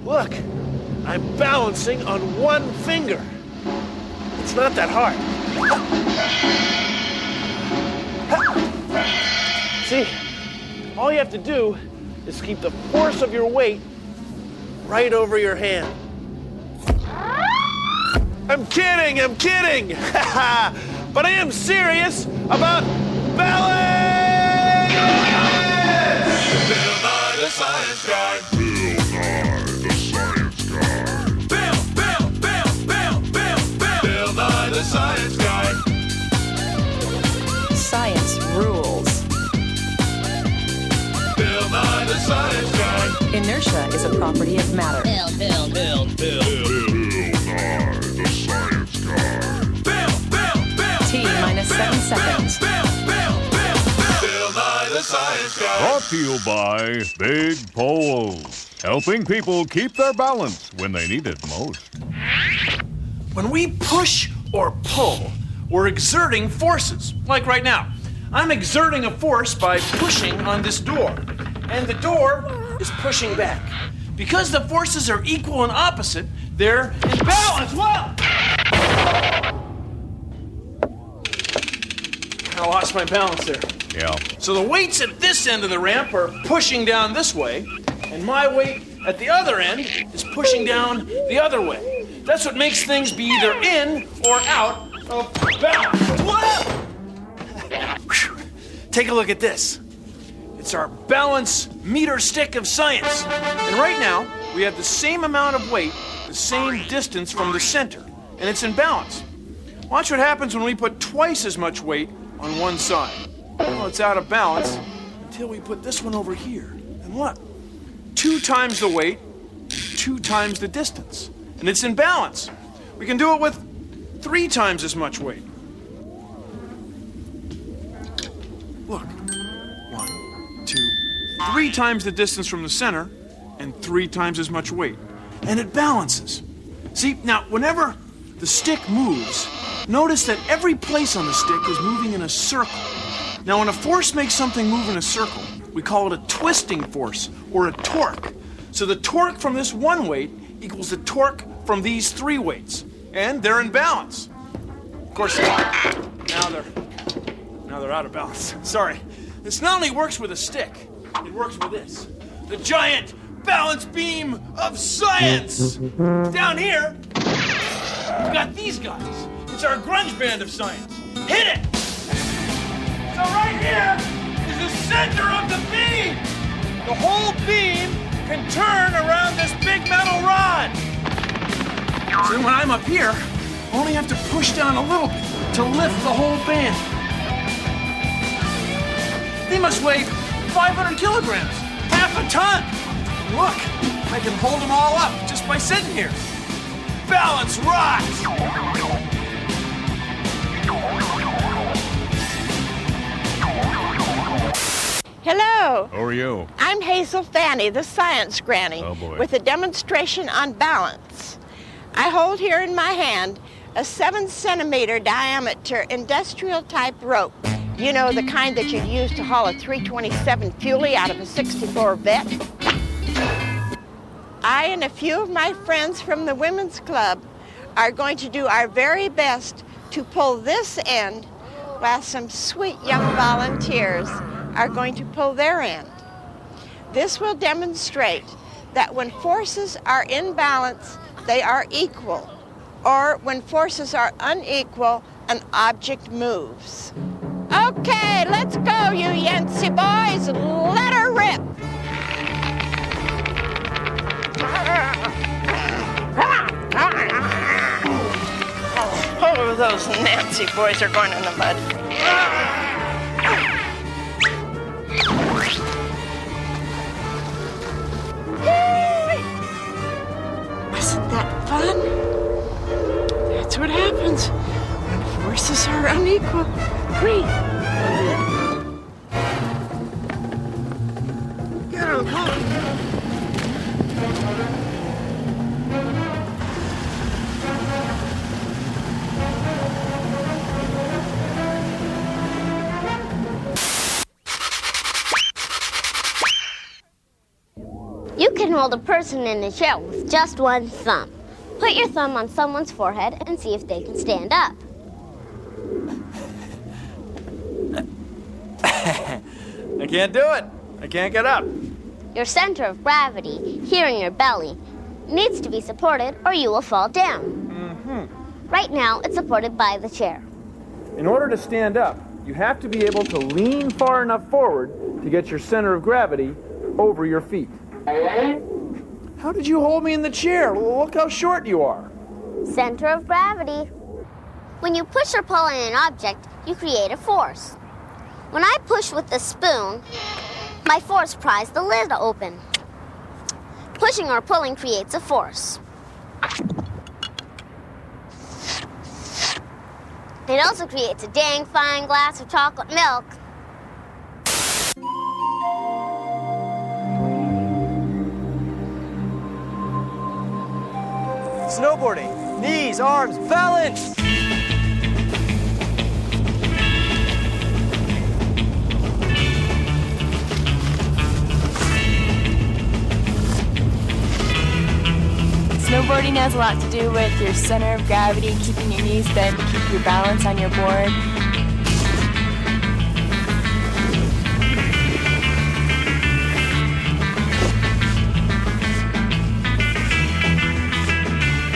Look, I'm balancing on one finger. It's not that hard. See, all you have to do is keep the force of your weight right over your hand. I'm kidding! But I am serious about balance! Bill Nye the Science Guy. Bill Nye the Science Guy. Science rules. Bill Nye the Science Guy. Inertia is a property of matter. Bill Nye the Science Guy. T minus 7 seconds. Bill Nye the Science Guy. Brought to you by Big Poles, helping people keep their balance when they need it most. When we push or pull, we're exerting forces. Like right now, I'm exerting a force by pushing on this door, and the door is pushing back. Because the forces are equal and opposite, they're in balance. Whoa! I lost my balance there. Yeah. So the weights at this end of the ramp are pushing down this way, and my weight at the other end is pushing down the other way. That's what makes things be either in or out of balance. Whoa! Take a look at this. It's our balance meter stick of science. And right now, we have the same amount of weight, the same distance from the center, and it's in balance. Watch what happens when we put twice as much weight on one side. Well, it's out of balance until we put this one over here. And look, 2 times the weight, 2 times the distance. And it's in balance. We can do it with 3 times as much weight. Look, 1, 2, 3 times the distance from the center and 3 times as much weight. And it balances. See, now, whenever the stick moves, notice that every place on the stick is moving in a circle. Now, when a force makes something move in a circle, we call it a twisting force or a torque. So the torque from this one weight equals the torque from these 3 weights. And they're in balance. Of course, now they're out of balance. Sorry. This not only works with a stick, it works with this. The giant balance beam of science! Down here, we've got these guys. It's our grunge band of science. Hit it! So right here is the center of the beam. The whole beam can turn around this big metal rod. So when I'm up here, I only have to push down a little bit to lift the whole band. They must weigh 500 kilograms, half a ton. Look, I can hold them all up just by sitting here. Balance rocks! Hello. How are you? I'm Hazel Fanny, the science granny, Oh, boy. with a demonstration on balance. I hold here in my hand a 7-centimeter diameter industrial type rope. You know, the kind that you'd use to haul a 327 Fuelie out of a 64 Vet. I and a few of my friends from the Women's Club are going to do our very best to pull this end while some sweet young volunteers are going to pull their end. This will demonstrate that when forces are in balance, they are equal, or when forces are unequal, an object moves. Okay, let's go, you Yancey boys. Let her rip. Oh, those Nancy boys are going in the mud. Wasn't that fun? That's what happens when forces are unequal. Breathe. Get him, come on. You can can hold a person in a chair with just one thumb. Put your thumb on someone's forehead and see if they can stand up. I can't do it. I can't get up. Your center of gravity, here in your belly, needs to be supported or you will fall down. Right now, it's supported by the chair. In order to stand up, you have to be able to lean far enough forward to get your center of gravity over your feet. How did you hold me in the chair? Look how short you are. Center of gravity. When you push or pull on an object, you create a force. When I push with the spoon, my force pries the lid open. Pushing or pulling creates a force. It also creates a dang fine glass of chocolate milk. Snowboarding. Knees, arms, balance! Snowboarding has a lot to do with your center of gravity, keeping your knees bent to keep your balance on your board.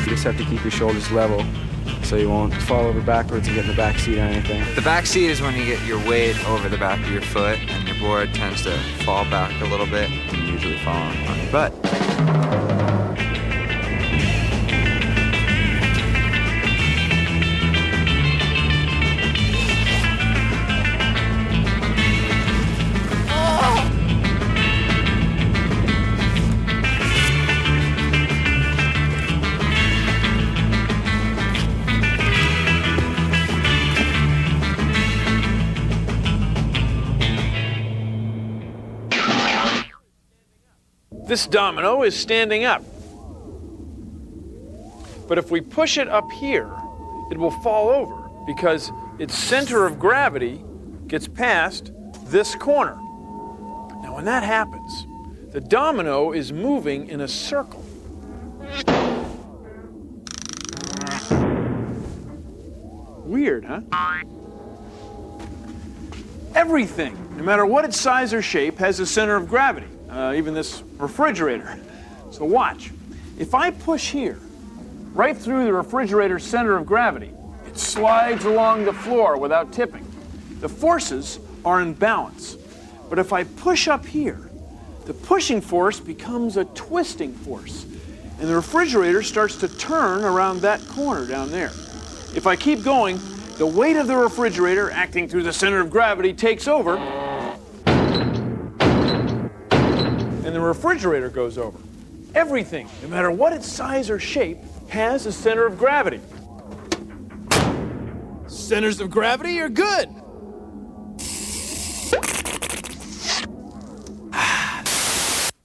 You just have to keep your shoulders level so you won't fall over backwards and get in the back seat or anything. The back seat is when you get your weight over the back of your foot and your board tends to fall back a little bit and you usually fall on your butt. This domino is standing up. But if we push it up here, it will fall over because its center of gravity gets past this corner. Now, when that happens, the domino is moving in a circle. Weird, huh? Everything, no matter what its size or shape, has a center of gravity. Even this refrigerator. So watch. If I push here, right through the refrigerator's center of gravity, it slides along the floor without tipping. The forces are in balance. But if I push up here, the pushing force becomes a twisting force. And the refrigerator starts to turn around that corner down there. If I keep going, the weight of the refrigerator acting through the center of gravity takes over, and the refrigerator goes over. Everything, no matter what its size or shape, has a center of gravity. Centers of gravity are good.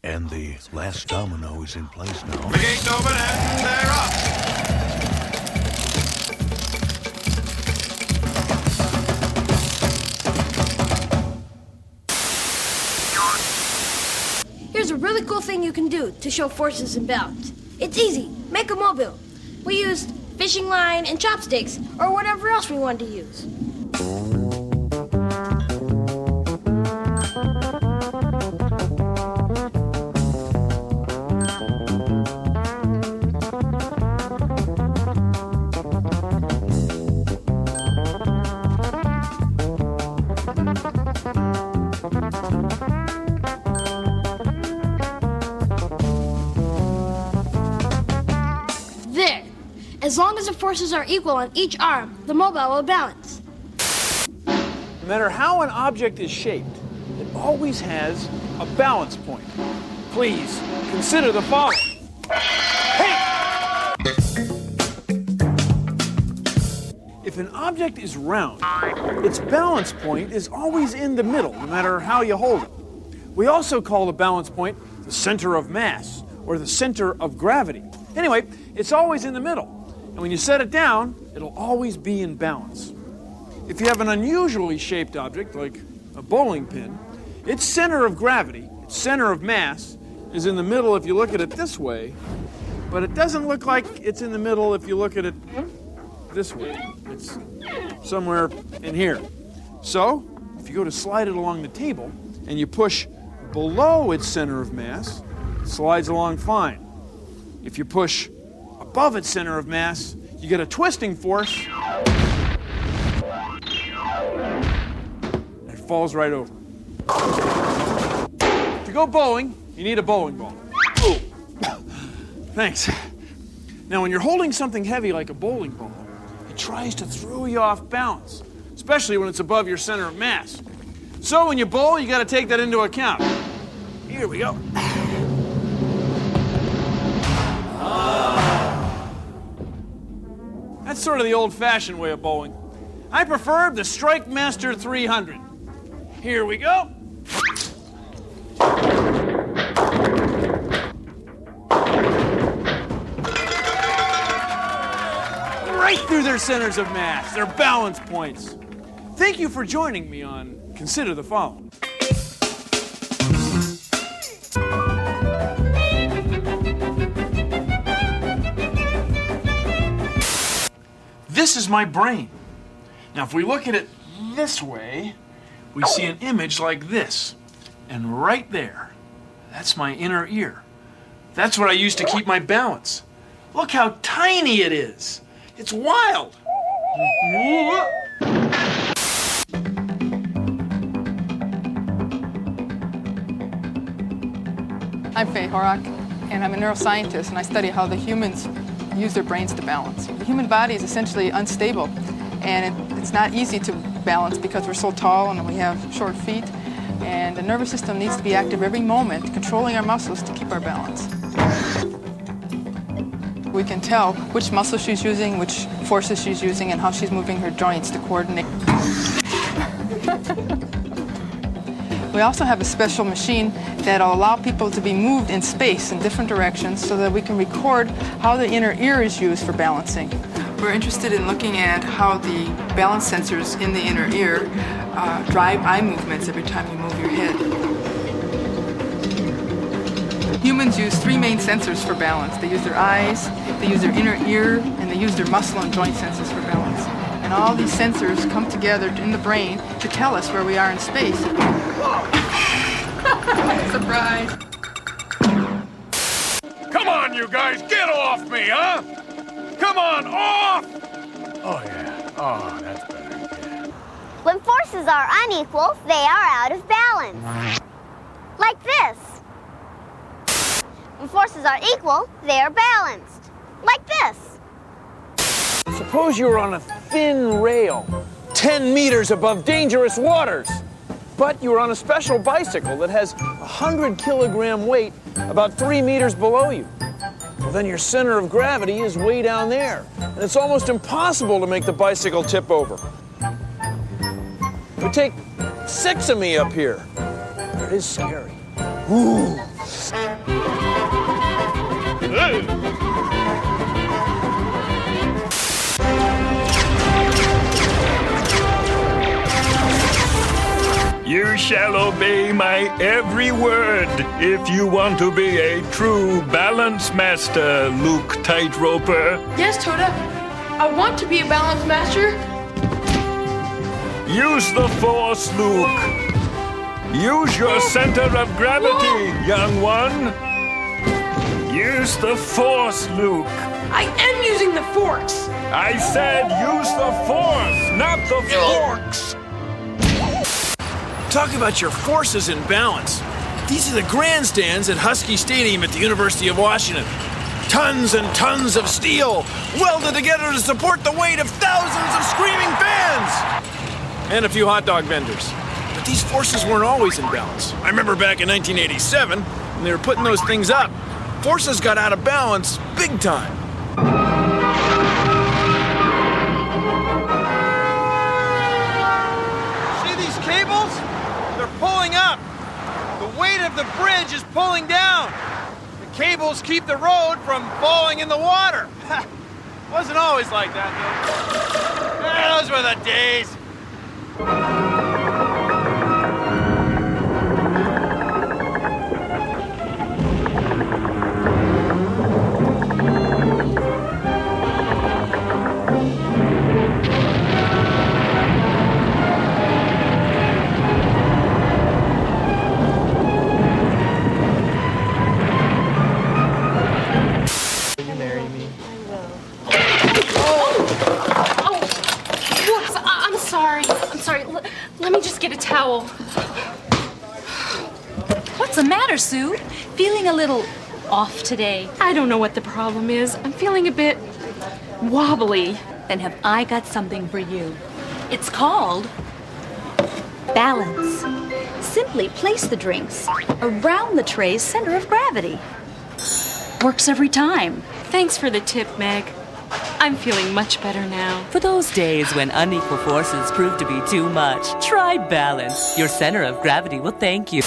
And the last domino is in place now. The gate's open and they're up. Here's a really cool thing you can do to show forces and balance. It's easy. Make a mobile. We used fishing line and chopsticks, or whatever else we wanted to use. There. As long as the forces are equal on each arm, the mobile will balance. No matter how an object is shaped, it always has a balance point. Please consider the following. Hey! If an object is round, its balance point is always in the middle, no matter how you hold it. We also call the balance point the center of mass, or the center of gravity. Anyway, it's always in the middle. And when you set it down, it'll always be in balance. If you have an unusually shaped object, like a bowling pin, its center of gravity, its center of mass, is in the middle if you look at it this way, but it doesn't look like it's in the middle if you look at it this way. It's somewhere in here. So, if you go to slide it along the table and you push below its center of mass, it slides along fine. If you push above its center of mass, you get a twisting force, and it falls right over. To go bowling, you need a bowling ball. Ooh. Thanks. Now, when you're holding something heavy like a bowling ball, it tries to throw you off balance, especially when it's above your center of mass. So when you bowl, you got to take that into account. Here we go. That's sort of the old-fashioned way of bowling. I prefer the Strike Master 300. Here we go. Right through their centers of mass, their balance points. Thank you for joining me on Consider the Following. This is my brain. Now, if we look at it this way, we see an image like this. And right there, that's my inner ear. That's what I use to keep my balance. Look how tiny it is. It's wild. I'm Faye Horak, and I'm a neuroscientist, and I study how the humans use their brains to balance. The human body is essentially unstable, and it's not easy to balance because we're so tall and we have short feet, and the nervous system needs to be active every moment, controlling our muscles to keep our balance. We can tell which muscle she's using, which forces she's using, and how she's moving her joints to coordinate. We also have a special machine that'll allow people to be moved in space in different directions so that we can record how the inner ear is used for balancing. We're interested in looking at how the balance sensors in the inner ear drive eye movements every time you move your head. Humans use three main sensors for balance. They use their eyes, they use their inner ear, and they use their muscle and joint senses for balance. And all these sensors come together in the brain to tell us where we are in space. Surprise! Come on, you guys, get off me, huh? Come on, off! Oh, yeah. Oh, that's better. Yeah. When forces are unequal, they are out of balance. Like this. When forces are equal, they are balanced. Like this. Suppose you were on a thin rail, 10 meters above dangerous waters. But you were on a special bicycle that has a 100-kilogram weight about 3 meters below you. Well, then your center of gravity is way down there, and it's almost impossible to make the bicycle tip over. It would take 6 of me up here. It is scary. Ooh. Hey. You shall obey my every word if you want to be a true balance master, Luke Tightroper. Yes, Toda. I want to be a balance master. Use the Force, Luke. Use your center of gravity, young one. Use the Force, Luke. I am using the Force. I said use the Force, not the forks. Talk about your forces in balance. These are the grandstands at Husky Stadium at the University of Washington. Tons and tons of steel welded together to support the weight of thousands of screaming fans. And a few hot dog vendors. But these forces weren't always in balance. I remember back in 1987, when they were putting those things up, forces got out of balance big time. See these cables? They're pulling up. The weight of the bridge is pulling down. The cables keep the road from falling in the water. Wasn't always like that, though. Those were the days. get a towel. What's the matter, Sue? Feeling a little off today? I don't know what the problem is. I'm feeling a bit wobbly. Then have I got something for you. It's called balance. Simply place the drinks around the tray's center of gravity. Works every time. Thanks for the tip, Meg. I'm feeling much better now. For those days when unequal forces prove to be too much, try balance. Your center of gravity will thank you.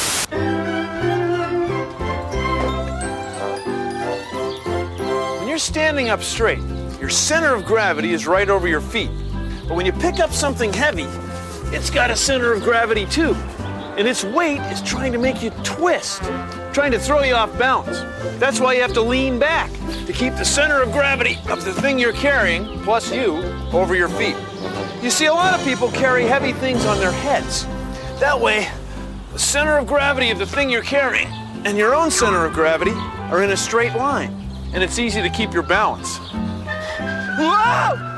When you're standing up straight, your center of gravity is right over your feet. But when you pick up something heavy, it's got a center of gravity too. And its weight is trying to make you twist, trying to throw you off balance. That's why you have to lean back to keep the center of gravity of the thing you're carrying, plus you, over your feet. You see, a lot of people carry heavy things on their heads. That way, the center of gravity of the thing you're carrying and your own center of gravity are in a straight line, and it's easy to keep your balance. Whoa!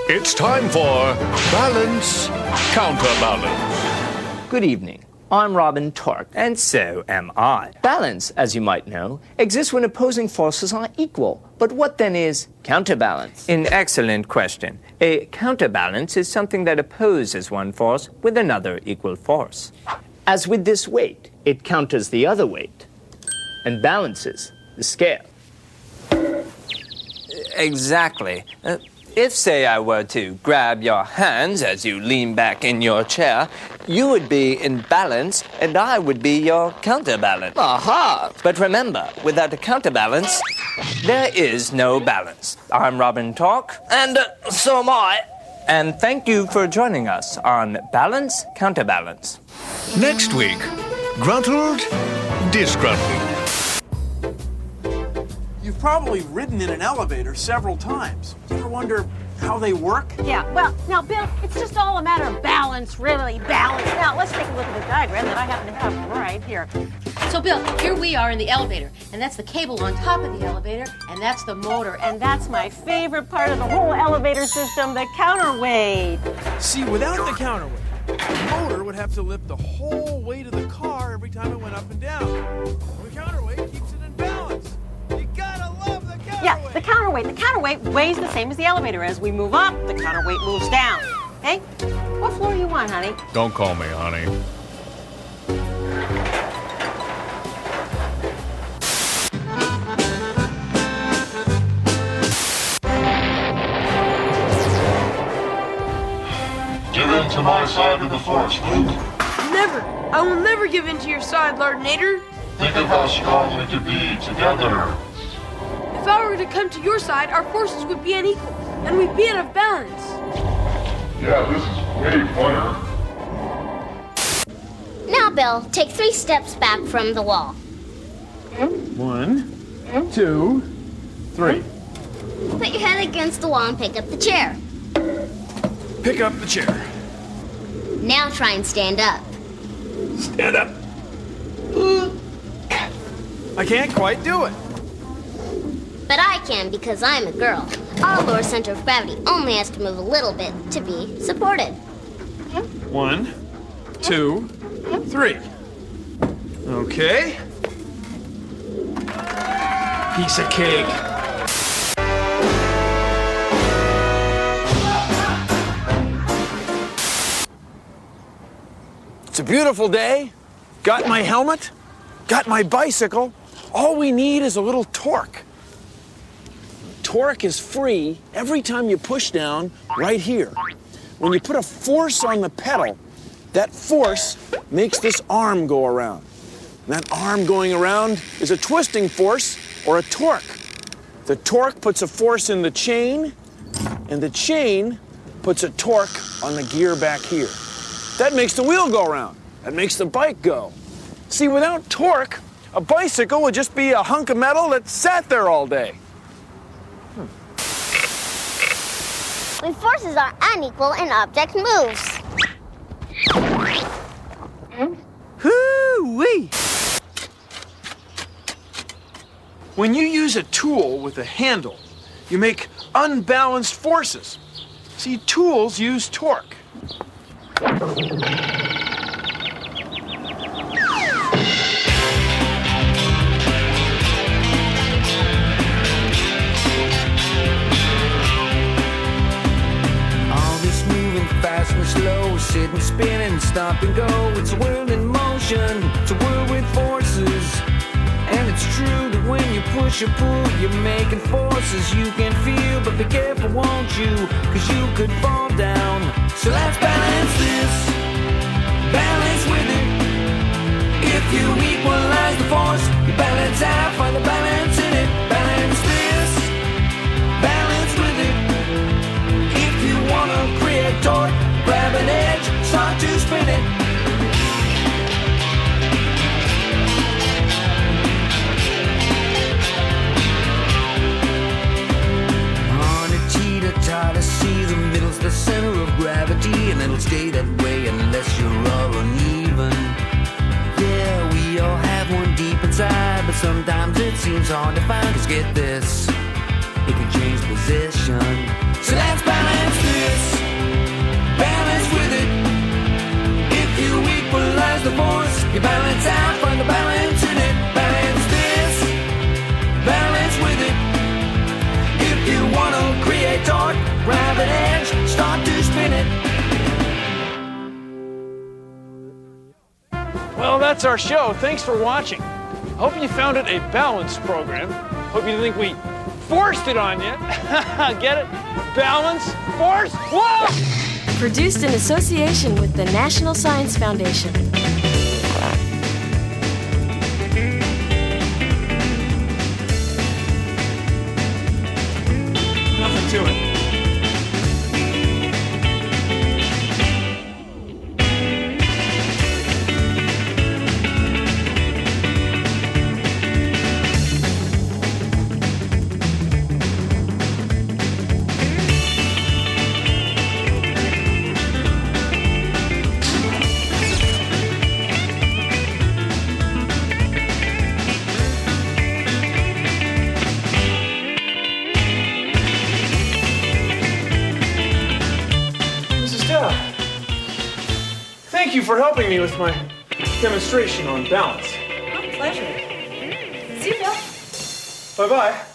It's time for Balance Counterbalance. Good evening. I'm Robin Torque. And so am I. Balance, as you might know, exists when opposing forces are equal. But what then is counterbalance? An excellent question. A counterbalance is something that opposes one force with another equal force. As with this weight, it counters the other weight and balances the scale. Exactly. If, say, I were to grab your hands as you lean back in your chair, you would be in balance and I would be your counterbalance. Aha! But remember, without a counterbalance, there is no balance. I'm Robin Torque, and so am I. And thank you for joining us on Balance Counterbalance. Next week, Gruntled, Disgruntled. You've probably ridden in an elevator several times. Do you ever wonder how they work? Yeah, well, now, Bill, it's just all a matter of balance, really, balance. Now, let's take a look at the diagram that I happen to have right here. So, Bill, here we are in the elevator, and that's the cable on top of the elevator, and that's the motor, and that's my favorite part of the whole elevator system, the counterweight. See, without the counterweight, the motor would have to lift the whole weight of the car every time it went up and down. The counterweight keeps it in balance. You gotta love the counterweight. Yeah, the counterweight. The counterweight weighs the same as the elevator. As we move up, the counterweight moves down. Okay? What floor are you on, honey? Don't call me honey. Give in to my side of the force, Luke. Never. I will never give in to your side, Lardinator. Think of how strong we could be together. If I were to come to your side, our forces would be unequal, and we'd be out of balance. Yeah, this is way funner. Now, Bill, take 3 steps back from the wall. 1, 2, 3. Put your head against the wall and pick up the chair. Pick up the chair. Now try and stand up. Stand up. I can't quite do it. But I can because I'm a girl. Our lower center of gravity only has to move a little bit to be supported. 1, 2, 3. Okay. Piece of cake. It's a beautiful day. Got my helmet, got my bicycle. All we need is a little torque. Torque is free every time you push down right here. When you put a force on the pedal, that force makes this arm go around. And that arm going around is a twisting force or a torque. The torque puts a force in the chain, and the chain puts a torque on the gear back here. That makes the wheel go around. That makes the bike go. See, without torque, a bicycle would just be a hunk of metal that sat there all day. When forces are unequal, an object moves. Hoo-wee! When you use a tool with a handle, you make unbalanced forces. See, tools use torque. All this moving fast and slow, sitting, spinning, stop and go. It's a world in motion, it's a world with forces. And it's true that when you push or pull, you're making forces you can feel. But be careful, won't you? Cause you could fall down. So let's balance this, balance with it. If you equalize the force, you balance out, find the balance in it. Balance this, balance with it. If you wanna create torque, grab an edge, start to spin it. To see the middle's the center of gravity, and it'll stay that way unless you're all uneven. Yeah, we all have one deep inside, but sometimes it seems hard to find. Cause get this, it can change position. So let's balance this, balance with it. If you equalize the force, you balance out, find the balance in it. Balance this, balance with it. If you wanna create torque, grab an edge, start to spin it. Well, that's our show. Thanks for watching. I hope you found it a balanced program. Hope you didn't think we forced it on you. Get it? Balance, force, whoa! Produced in association with the National Science Foundation. Nothing to it. Thank you for helping me with my demonstration on balance. My pleasure. See you, Bill. Bye-bye.